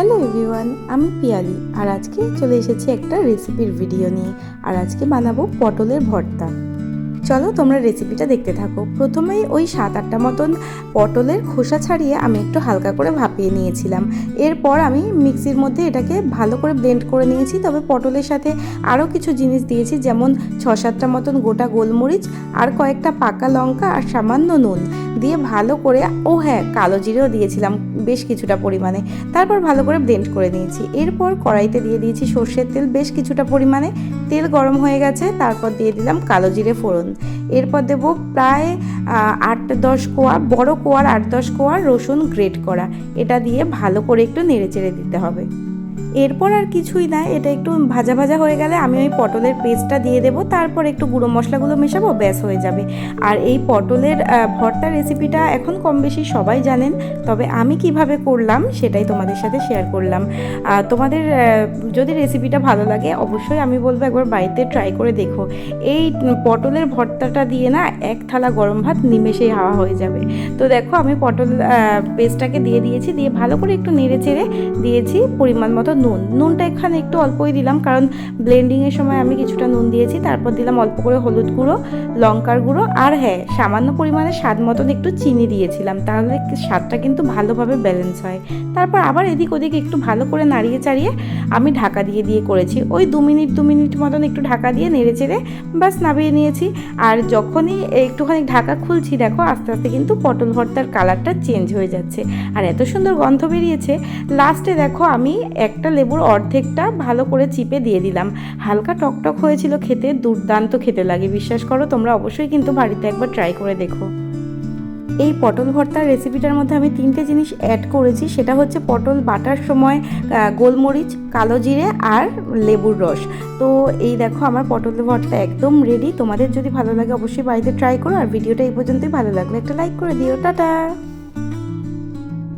Hello everyone, আমি পিয়ালি আর আজকে চলে এসেছি একটা রেসিপির ভিডিও নিয়ে। আর আজকে বানাবো পটলের ভর্তা। চলো তোমরা রেসিপিটা দেখতে থাকো। প্রথমেই ওই 7-8টা মতন পটলের খোসা ছাড়িয়ে আমি একটু হালকা করে ভাপিয়ে নিয়েছিলাম। এরপর আমি মিক্সির মধ্যে এটাকে ভালো করে ব্লেন্ড করে নিয়েছি। তবে পটলের সাথে আরও কিছু জিনিস দিয়েছি, যেমন 6-7টা মতন গোটা গোলমরিচ আর কয়েকটা পাকা লঙ্কা আর সামান্য নুন দিয়ে ভালো করে, কালো জিরেও দিয়েছিলাম বেশ কিছুটা পরিমাণে। তারপর ভালো করে ব্লেন্ড করে নিয়েছি। এরপর কড়াইতে দিয়ে দিয়েছি সর্ষের তেল বেশ কিছুটা পরিমাণে। তেল গরম হয়ে গেছে, তারপর দিয়ে দিলাম কালো জিরে ফোড়ন। এরপর দেবো প্রায় 8-10 কোয়া, বড় কোয়ার 8-10 কোয়া রসুন গ্রেট করা। এটা দিয়ে ভালো করে একটু নেড়েচেড়ে দিতে হবে। এরপর আর কিছুই না, এটা একটু ভাজা ভাজা হয়ে গেলে আমি ওই পটলের পেস্টটা দিয়ে দেবো। তারপর একটু গুঁড়ো মশলাগুলো মেশাবো, ব্যাস হয়ে যাবে। আর এই পটলের ভর্তার রেসিপিটা এখন কম বেশি সবাই জানেন, তবে আমি কিভাবে করলাম সেটাই তোমাদের সাথে শেয়ার করলাম। তোমাদের যদি রেসিপিটা ভালো লাগে অবশ্যই আমি বলবো একবার বাড়িতে ট্রাই করে দেখো। এই পটলের ভর্তাটা দিয়ে না এক থালা গরম ভাত নিমেষেই হাওয়া হয়ে যাবে। তো দেখো আমি পটল পেস্টটাকে দিয়ে দিয়েছি, দিয়ে ভালো করে একটু নেড়ে চেড়ে দিয়েছি পরিমাণ মতো নুনটা এখানে একটু অল্পই দিলাম, কারণ ব্লেন্ডিংয়ের সময় আমি কিছুটা নুন দিয়েছি। তারপর দিলাম অল্প করে হলুদ গুঁড়ো, লঙ্কার গুঁড়ো আর সামান্য পরিমাণে স্বাদ মতন একটু চিনি দিয়েছিলাম, তাহলে স্বাদটা কিন্তু ভালোভাবে ব্যালেন্স হয়। তারপর আবার এদিক ওদিক একটু ভালো করে নাড়িয়ে চাড়িয়ে আমি ঢাকা দিয়ে করেছি। ওই 2 মিনিট মতন একটু ঢাকা দিয়ে নেড়ে চেড়ে বাস নামিয়ে নিয়েছি। আর যখনই একটুখানি ঢাকা খুলছি দেখো আস্তে আস্তে কিন্তু পটল ভর্তার কালারটা চেঞ্জ হয়ে যাচ্ছে আর এত সুন্দর গন্ধ বেরিয়েছে। লাস্টে দেখো আমি একটা লেবুর অর্ধেকটা ভালো করে চিপে দিয়ে দিলাম। হালকা টকটক হয়েছিল, খেতে দুর্দান্ত খেতে লাগে, বিশ্বাস করো। তোমরা অবশ্যই কিন্তু বাড়িতে একবার ট্রাই করে দেখো। এই পটল ভর্তার রেসিপিটার মধ্যে আমি 3টে জিনিস অ্যাড করেছি, সেটা হচ্ছে পটল বাটার সময় গোলমরিচ, কালো জিরে আর লেবুর রস। তো এই দেখো আমার পটল ভর্তা একদম রেডি। তোমাদের যদি ভালো লাগে অবশ্যই বাড়িতে ট্রাই করো। আর ভিডিওটা এই পর্যন্তই, ভালো লাগলে একটা লাইক করে দিও। টাটা।